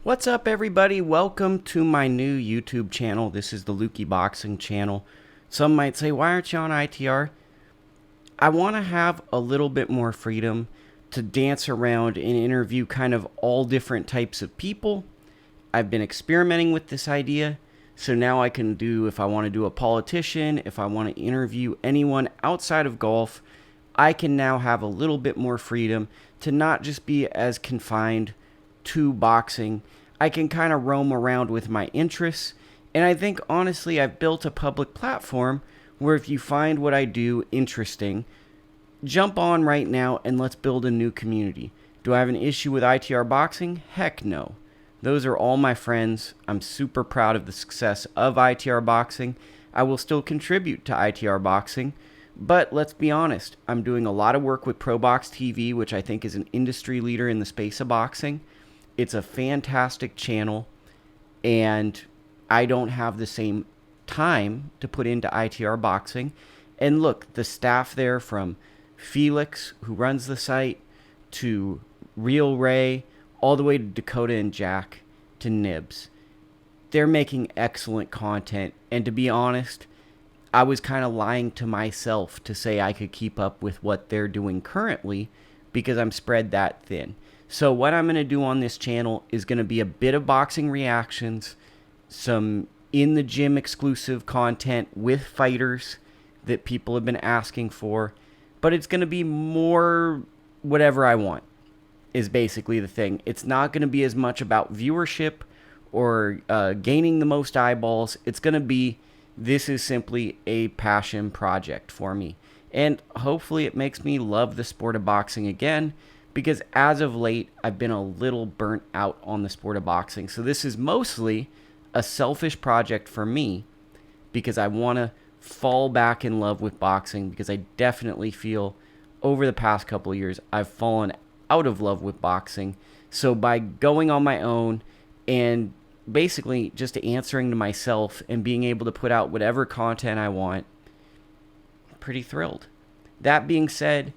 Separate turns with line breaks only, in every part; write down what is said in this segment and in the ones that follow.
What's up, everybody? Welcome to my new YouTube channel. This is the Lukey Boxing channel. Some might say, why aren't you on ITR? I want to have a little bit more freedom to dance around and interview kind of all different types of people. I've been experimenting with this idea, so now I can do, if I want to do a politician, if I want to interview anyone outside of golf, I can now have a little bit more freedom to not just be as confined to boxing. I can kind of roam around with my interests, and I think honestly I've built a public platform where if you find what I do interesting, jump on right now and let's build a new community. Do I have an issue with ITR boxing? Heck no. Those are all my friends. I'm super proud of the success of ITR boxing. I will still contribute to ITR boxing, but let's be honest, I'm doing a lot of work with ProBox TV, which I think is an industry leader in the space of boxing. It's a fantastic channel, and I don't have the same time to put into ITR boxing. And look, the staff there, from Felix, who runs the site, to Real Ray, all the way to Dakota and Jack, to Nibs. They're making excellent content, and to be honest, I was kind of lying to myself to say I could keep up with what they're doing currently because I'm spread that thin. So what I'm going to do on this channel is going to be a bit of boxing reactions, some in the gym exclusive content with fighters that people have been asking for, but it's going to be more whatever I want is basically the thing. It's not going to be as much about viewership or gaining the most eyeballs. It's going to be, this is simply a passion project for me. And hopefully it makes me love the sport of boxing again, because as of late, I've been a little burnt out on the sport of boxing. So this is mostly a selfish project for me because I want to fall back in love with boxing, because I definitely feel over the past couple of years, I've fallen out of love with boxing. So by going on my own and basically just answering to myself and being able to put out whatever content I want, I'm pretty thrilled. That being said,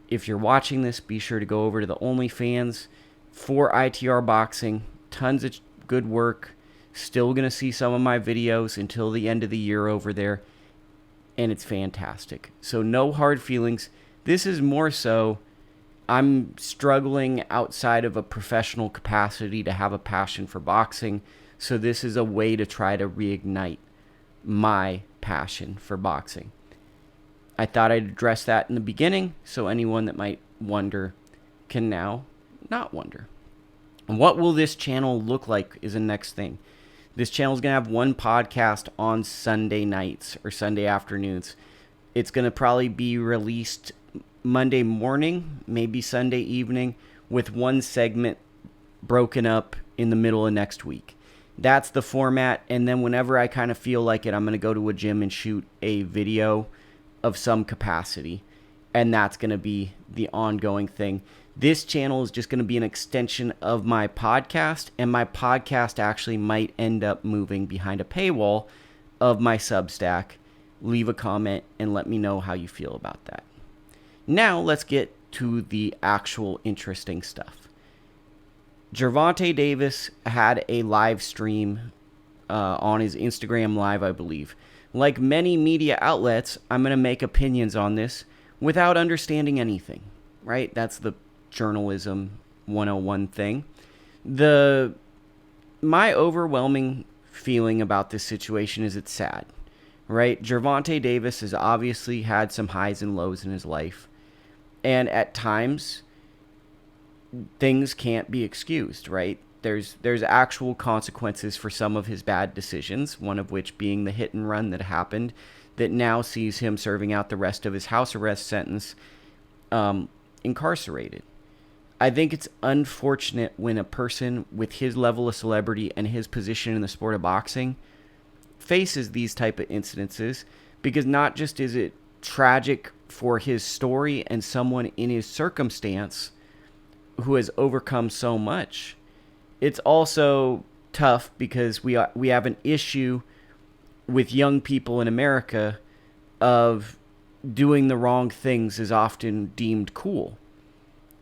if you're watching this, be sure to go over to the OnlyFans for ITR Boxing. Tons of good work. Still going to see some of my videos until the end of the year over there. And it's fantastic. So no hard feelings. This is more so, I'm struggling outside of a professional capacity to have a passion for boxing. So this is a way to try to reignite my passion for boxing. I thought I'd address that in the beginning, so anyone that might wonder can now not wonder. And what will this channel look like is the next thing. This channel is going to have one podcast on Sunday nights or Sunday afternoons. It's going to probably be released Monday morning, maybe Sunday evening, with one segment broken up in the middle of next week. That's the format, and then whenever I kind of feel like it, I'm going to go to a gym and shoot a video of some capacity, and that's going to be the ongoing thing. This channel is just going to be an extension of my podcast, and my podcast actually might end up moving behind a paywall of my Substack. Leave a comment and let me know how you feel about that. Now let's get to the actual interesting stuff. Gervonta Davis had a live stream on his Instagram Live, I believe. Like many media outlets, I'm going to make opinions on this without understanding anything, right? That's the journalism 101 thing. My overwhelming feeling about this situation is it's sad, right? Gervonta Davis has obviously had some highs and lows in his life, and at times things can't be excused, right? There's actual consequences for some of his bad decisions, one of which being the hit and run that happened that now sees him serving out the rest of his house arrest sentence incarcerated. I think it's unfortunate when a person with his level of celebrity and his position in the sport of boxing faces these type of incidences, because not just is it tragic for his story and someone in his circumstance who has overcome so much, it's also tough because we have an issue with young people in America of doing the wrong things is often deemed cool.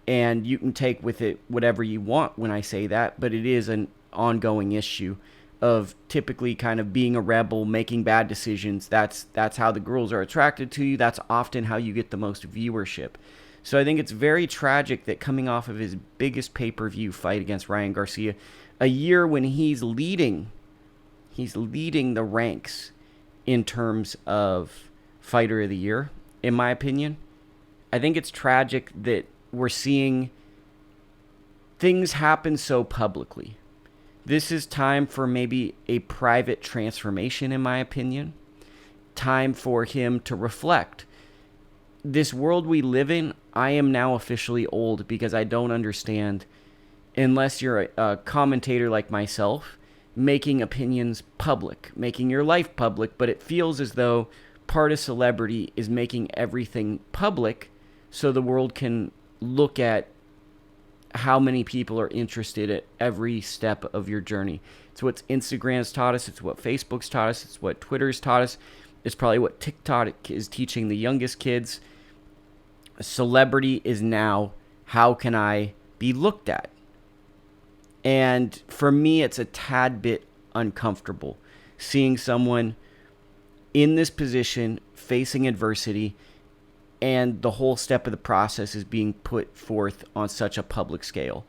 And you can take with it whatever you want when I say that, but it is an ongoing issue of typically kind of being a rebel, making bad decisions. That's how the girls are attracted to you. That's often how you get the most viewership. So I think it's very tragic that coming off of his biggest pay-per-view fight against Ryan Garcia, a year when he's leading the ranks in terms of Fighter of the Year, in my opinion. I think it's tragic that we're seeing things happen so publicly. This is time for maybe a private transformation, in my opinion. Time for him to reflect. This world we live in, I am now officially old because I don't understand, unless you're a commentator like myself, making opinions public, making your life public, but it feels as though part of celebrity is making everything public so the world can look at how many people are interested at every step of your journey. It's what Instagram's taught us. It's what Facebook's taught us. It's what Twitter's taught us. It's probably what TikTok is teaching the youngest kids. Celebrity is now, how can I be looked at? And for me, it's a tad bit uncomfortable seeing someone in this position facing adversity, and the whole step of the process is being put forth on such a public scale.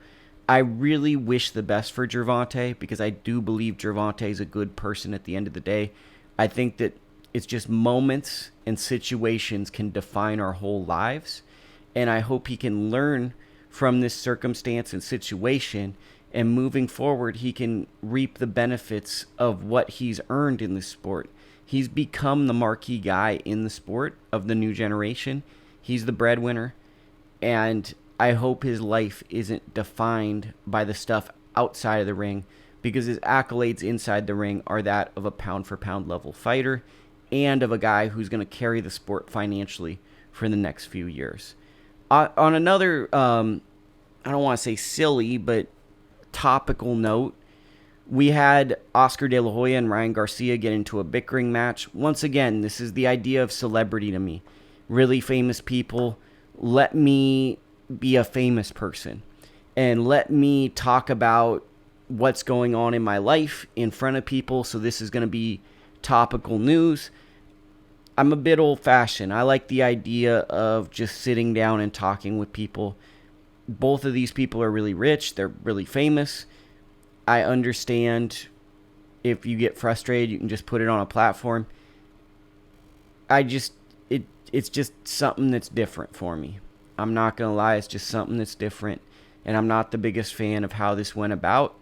I really wish the best for Gervonta, because I do believe Gervonta is a good person at the end of the day. I think that it's just moments and situations can define our whole lives, and I hope he can learn from this circumstance and situation, and moving forward he can reap the benefits of what he's earned in this sport. He's become the marquee guy in the sport of the new generation. He's the breadwinner. And I hope his life isn't defined by the stuff outside of the ring, because his accolades inside the ring are that of a pound-for-pound level fighter and of a guy who's going to carry the sport financially for the next few years. On another, I don't want to say silly, but topical note, we had Oscar De La Hoya and Ryan Garcia get into a bickering match. Once again, this is the idea of celebrity to me. Really famous people. Let me be a famous person. And let me talk about what's going on in my life in front of people. So this is going to be topical news. I'm a bit old-fashioned. I like the idea of just sitting down and talking with people. Both of these people are really rich. They're really famous. I understand if you get frustrated, you can just put it on a platform. It's just something that's different for me. I'm not going to lie, it's just something that's different, and I'm not the biggest fan of how this went about.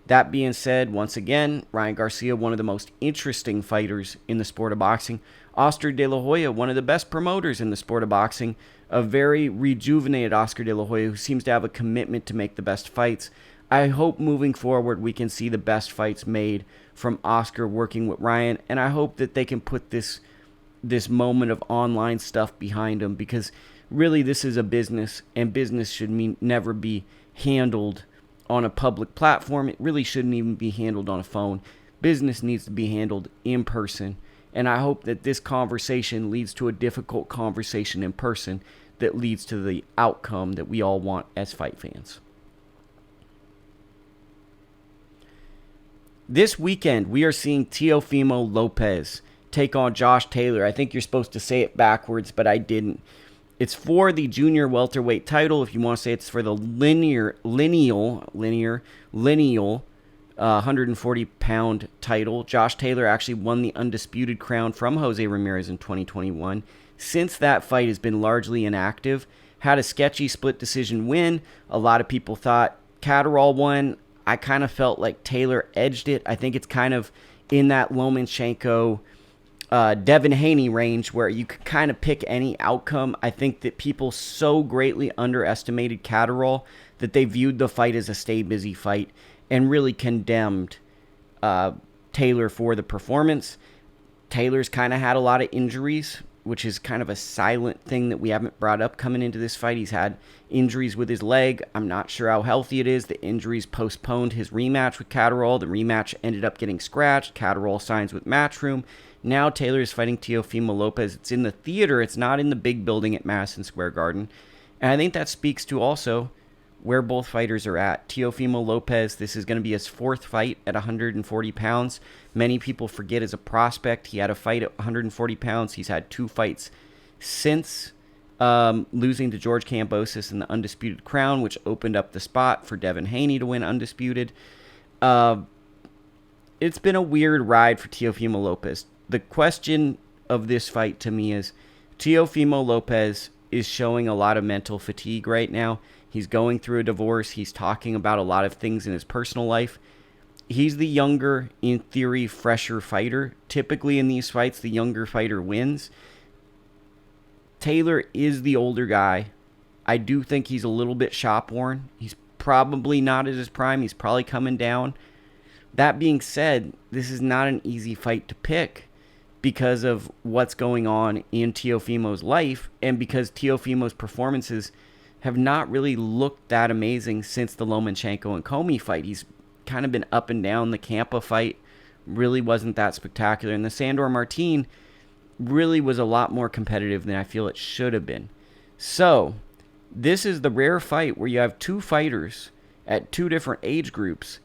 That being said, once again, Ryan Garcia, one of the most interesting fighters in the sport of boxing. Oscar De La Hoya, one of the best promoters in the sport of boxing. A very rejuvenated Oscar De La Hoya who seems to have a commitment to make the best fights. I hope moving forward we can see the best fights made from Oscar working with Ryan, and I hope that they can put this moment of online stuff behind them, because really this is a business, and business should never be handled on a public platform. It really shouldn't even be handled on a phone. Business needs to be handled in person, and I hope that this conversation leads to a difficult conversation in person that leads to the outcome that we all want as fight fans. This weekend, we are seeing Teofimo Lopez take on Josh Taylor. I think you're supposed to say it backwards, but I didn't. It's for the junior welterweight title. If you want to say it's for the lineal 140-pound title. Josh Taylor actually won the undisputed crown from Jose Ramirez in 2021. Since that fight has been largely inactive. Had a sketchy split decision win. A lot of people thought Catterall won. I kind of felt like Taylor edged it. I think it's kind of in that Lomachenko, Devin Haney range where you could kind of pick any outcome. I think that people so greatly underestimated Catterall that they viewed the fight as a stay busy fight and really condemned Taylor for the performance. Taylor's kind of had a lot of injuries, which is kind of a silent thing that we haven't brought up coming into this fight. He's had injuries with his leg. I'm not sure how healthy it is. The injuries postponed his rematch with Catterall. The rematch ended up getting scratched. Catterall signs with Matchroom. Now Taylor is fighting Teofimo Lopez. It's in the theater. It's not in the big building at Madison Square Garden. And I think that speaks to also where both fighters are at. Teofimo Lopez, this is going to be his 4th fight at 140 pounds. Many people forget as a prospect, he had a fight at 140 pounds. He's had 2 fights since losing to George Campos in the Undisputed Crown, which opened up the spot for Devin Haney to win Undisputed. It's been a weird ride for Teofimo Lopez. The question of this fight to me is, Teofimo Lopez is showing a lot of mental fatigue right now. He's going through a divorce. He's talking about a lot of things in his personal life. He's the younger, in theory, fresher fighter. Typically in these fights, the younger fighter wins. Taylor is the older guy. I do think he's a little bit shop-worn. He's probably not at his prime. He's probably coming down. That being said, this is not an easy fight to pick because of what's going on in Teofimo's life and because Teofimo's performances have not really looked that amazing since the Lomachenko and Comey fight. He's kind of been up and down. The Campa fight really wasn't that spectacular. And the Sandor Martin really was a lot more competitive than I feel it should have been. So, this is the rare fight where you have 2 fighters at 2 different age groups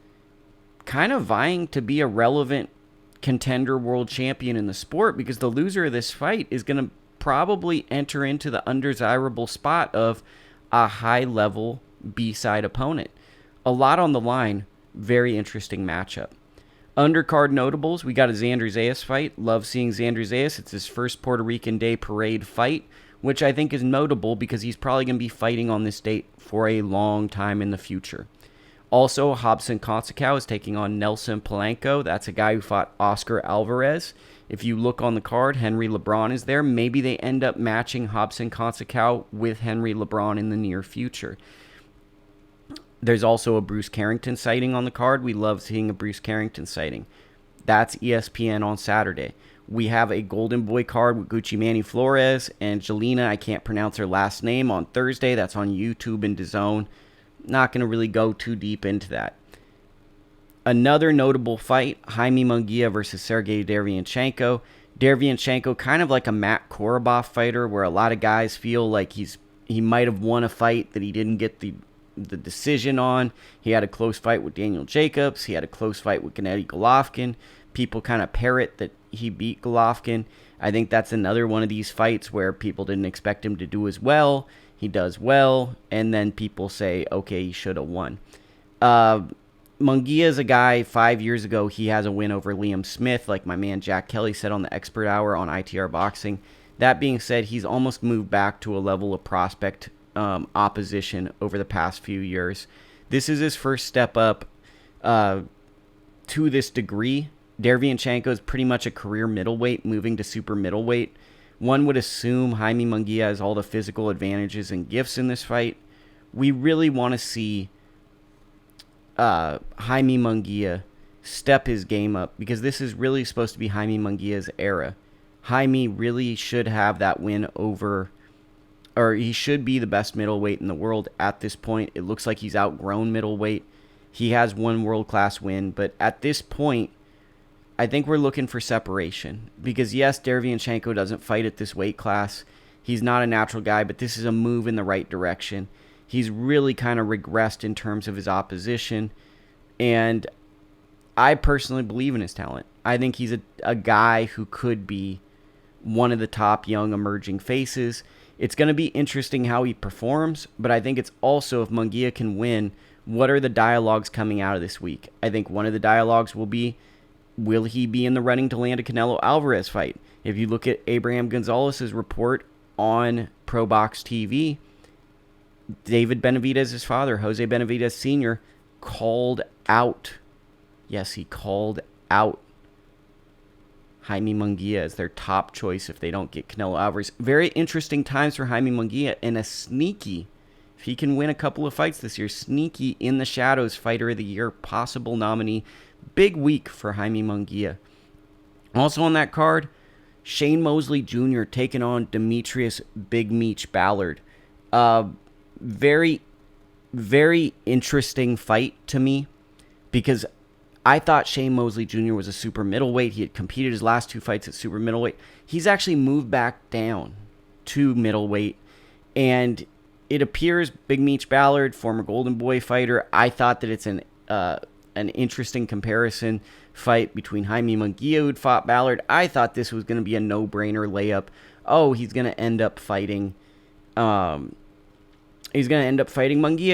kind of vying to be a relevant contender world champion in the sport, because the loser of this fight is going to probably enter into the undesirable spot of a high-level B-side opponent. A lot on the line. Very interesting matchup. Undercard notables, we got a Xander Zayas fight. Love seeing Xander Zayas. It's his first Puerto Rican Day Parade fight, which I think is notable because he's probably going to be fighting on this date for a long time in the future. Also, Robson Conceicao is taking on Nelson Polanco. That's a guy who fought Oscar Alvarez. If you look on the card, Henry Lebron is there. Maybe they end up matching Robson Conceicao with Henry Lebron in the near future. There's also a Bruce Carrington sighting on the card. We love seeing a Bruce Carrington sighting. That's ESPN on Saturday. We have a Golden Boy card with Gucci Manny Flores and Jelena, I can't pronounce her last name, on Thursday. That's on YouTube and DAZN. Not going to really go too deep into that. Another notable fight, Jaime Munguia versus Sergiy Derevyanchenko. Derevyanchenko, kind of like a Matt Korobov fighter, where a lot of guys feel like he might have won a fight that he didn't get the decision on. He had a close fight with Daniel Jacobs. He had a close fight with Gennady Golovkin. People kind of parrot that he beat Golovkin. I think that's another one of these fights where people didn't expect him to do as well. He does well, and then people say, okay, he should have won. Munguia is a guy, 5 years ago, he has a win over Liam Smith, like my man Jack Kelly said on the Expert Hour on ITR Boxing. That being said, he's almost moved back to a level of prospect opposition over the past few years. This is his first step up to this degree. Derevyanchenko is pretty much a career middleweight, moving to super middleweight. One would assume Jaime Munguia has all the physical advantages and gifts in this fight. We really want to see Jaime Munguia step his game up, because this is really supposed to be Jaime Munguia's era. Jaime really should have that win over, or he should be the best middleweight in the world at this point. It looks like he's outgrown middleweight. He has one world-class win, but at this point, I think we're looking for separation. Because yes, Derevyanchenko doesn't fight at this weight class. He's not a natural guy, but this is a move in the right direction. He's really kind of regressed in terms of his opposition. And I personally believe in his talent. I think he's a guy who could be one of the top young emerging faces. It's going to be interesting how he performs, but I think it's also, if Munguia can win, what are the dialogues coming out of this week? I think one of the dialogues will be, will he be in the running to land a Canelo Alvarez fight? If you look at Abraham Gonzalez's report on ProBox TV, David Benavidez's father, Jose Benavidez Sr., called out, yes, he called out Jaime Munguia as their top choice if they don't get Canelo Alvarez. Very interesting times for Jaime Munguia, and a sneaky, if he can win a couple of fights this year, sneaky in the shadows fighter of the year, possible nominee. Big week for Jaime Munguia. Also on that card, Shane Mosley Jr. taking on Demetrius Big Meech Ballard. Very, very interesting fight to me, because I thought Shane Mosley Jr. was a super middleweight. He had competed his last 2 fights at super middleweight. He's actually moved back down to middleweight, and it appears Big Meech Ballard, former Golden Boy fighter, I thought that it's an interesting comparison fight between Jaime Munguia, who'd fought Ballard. I thought this was going to be a no-brainer layup. Oh, he's going to end up fighting Munguia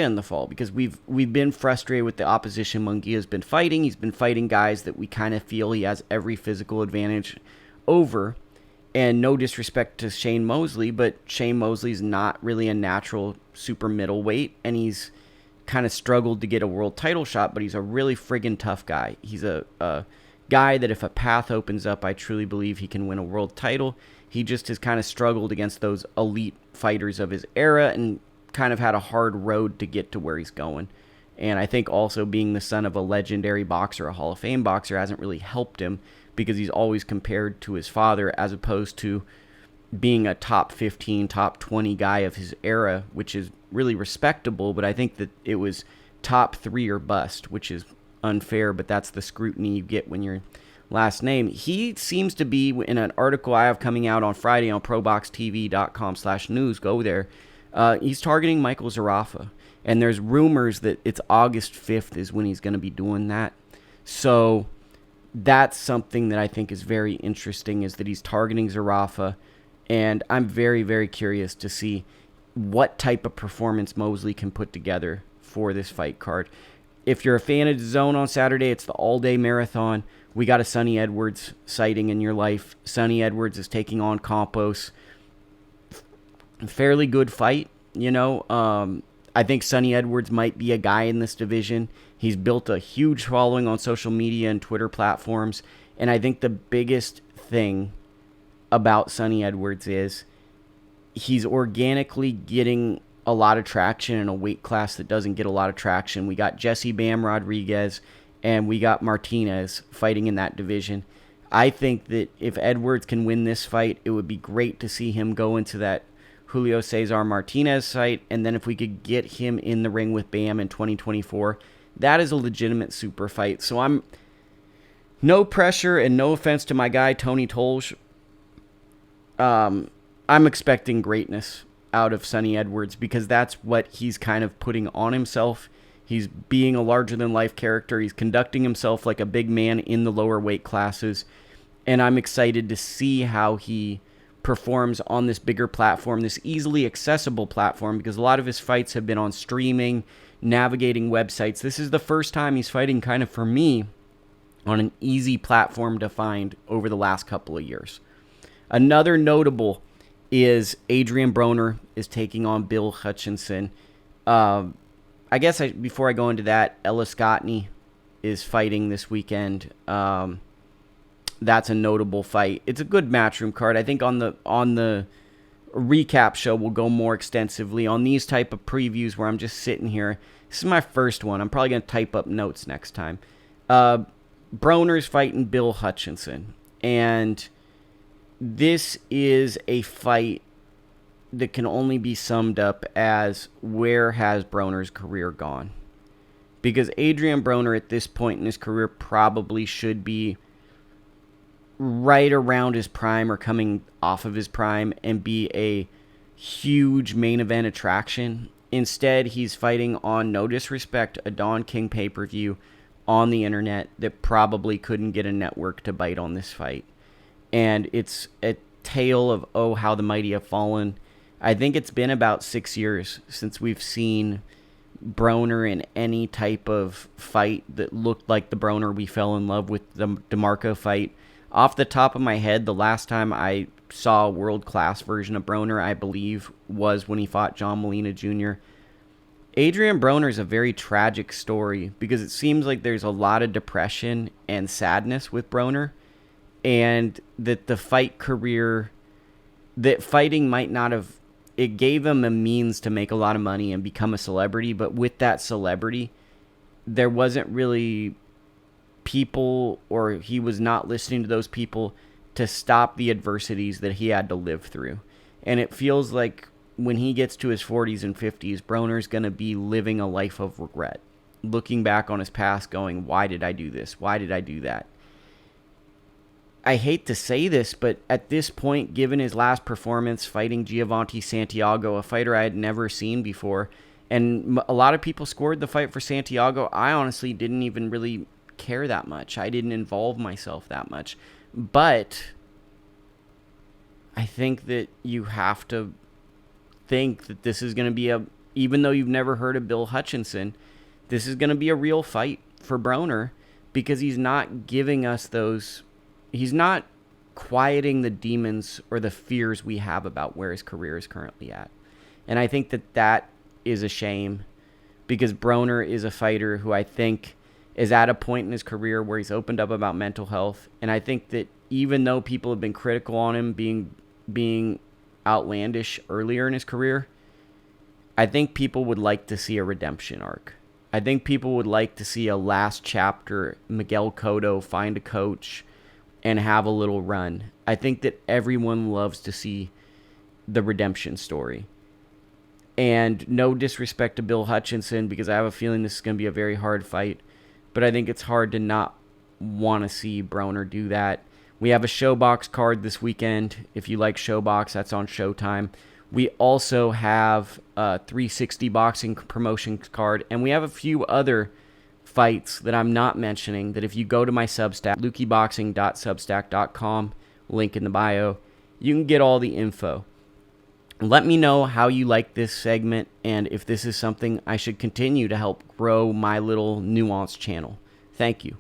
in the fall, because we've been frustrated with the opposition Munguia's been fighting. He's been fighting guys that we kind of feel he has every physical advantage over. And no disrespect to Shane Mosley, but Shane Mosley's not really a natural super middleweight, and he's kind of struggled to get a world title shot, but he's a really friggin' tough guy. He's a guy that if a path opens up, I truly believe he can win a world title. He just has kind of struggled against those elite fighters of his era and kind of had a hard road to get to where he's going. And I think also being the son of a legendary boxer, a Hall of Fame boxer, hasn't really helped him, because he's always compared to his father as opposed to being a top 15, top 20 guy of his era, which is really respectable, but I think that it was top 3 or bust, which is unfair, but that's the scrutiny you get when your last name. He seems to be, in an article I have coming out on Friday on proboxtv.com/news, go there, he's targeting Michael Zarafa, and there's rumors that it's August 5th is when he's going to be doing that. So that's something that I think is very interesting, is that he's targeting Zarafa, and I'm very, very curious to see what type of performance Mosley can put together for this fight card. If you're a fan of DAZN on Saturday, it's the all-day marathon. We got a Sonny Edwards sighting in your life. Sonny Edwards is taking on Campos. Fairly good fight, you know. I think Sonny Edwards might be a guy in this division. He's built a huge following on social media and Twitter platforms. And I think the biggest thing about Sonny Edwards is he's organically getting a lot of traction in a weight class that doesn't get a lot of traction. We got Jesse Bam Rodriguez and we got Martinez fighting in that division. I think that if Edwards can win this fight, it would be great to see him go into that Julio Cesar Martinez fight. And then if we could get him in the ring with Bam in 2024, that is a legitimate super fight. So I'm no pressure, and no offense to my guy Tony Tolj. I'm expecting greatness out of Sonny Edwards, because that's what he's kind of putting on himself. He's being a larger-than-life character. He's conducting himself like a big man in the lower weight classes. And I'm excited to see how he performs on this bigger platform, this easily accessible platform, because a lot of his fights have been on streaming, navigating websites. This is the first time he's fighting, kind of for me, on an easy platform to find over the last couple of years. Another notable is Adrien Broner is taking on Bill Hutchinson. I guess before I go into that, Ellis Gottney is fighting this weekend. That's a notable fight. It's a good Matchroom card. I think on the recap show we'll go more extensively on these type of previews where I'm just sitting here. This is my first one. I'm probably going to type up notes next time. Broner's fighting Bill Hutchinson, and this is a fight that can only be summed up as, where has Broner's career gone? Because Adrien Broner at this point in his career probably should be right around his prime or coming off of his prime and be a huge main event attraction. Instead, he's fighting on, no disrespect, a Don King pay-per-view on the internet that probably couldn't get a network to bite on this fight. And it's a tale of, oh, how the mighty have fallen. I think it's been about 6 years since we've seen Broner in any type of fight that looked like the Broner we fell in love with, the DeMarco fight. Off the top of my head, the last time I saw a world-class version of Broner, I believe, was when he fought John Molina Jr. Adrien Broner is a very tragic story, because it seems like there's a lot of depression and sadness with Broner, and that the fight career, that fighting might not have, it gave him a means to make a lot of money and become a celebrity, but with that celebrity, there wasn't really people, or he was not listening to those people to stop the adversities that he had to live through. And it feels like when he gets to his 40s and 50s, Broner's going to be living a life of regret, looking back on his past going, why did I do this? Why did I do that? I hate to say this, but at this point, given his last performance fighting Gervonta Santiago, a fighter I had never seen before, and a lot of people scored the fight for Santiago, I honestly didn't even really care that much. I didn't involve myself that much. But I think that you have to think that this is going to be even though you've never heard of Bill Hutchinson, this is going to be a real fight for Broner, because he's not giving us he's not quieting the demons or the fears we have about where his career is currently at. And I think that is a shame, because Broner is a fighter who I think is at a point in his career where he's opened up about mental health. And I think that even though people have been critical on him being outlandish earlier in his career, I think people would like to see a redemption arc. I think people would like to see a last chapter, Miguel Cotto find a coach and have a little run. I think that everyone loves to see the redemption story. And no disrespect to Bill Hutchinson, because I have a feeling this is going to be a very hard fight, but I think it's hard to not want to see Broner do that. We have a ShowBox card this weekend. If you like ShowBox, that's on Showtime. We also have a 360 boxing promotion card, and we have a few other fights that I'm not mentioning that if you go to my Substack, lukiboxing.substack.com, link in the bio, you can get all the info. Let me know how you like this segment and if this is something I should continue to help grow my little nuanced channel. Thank you.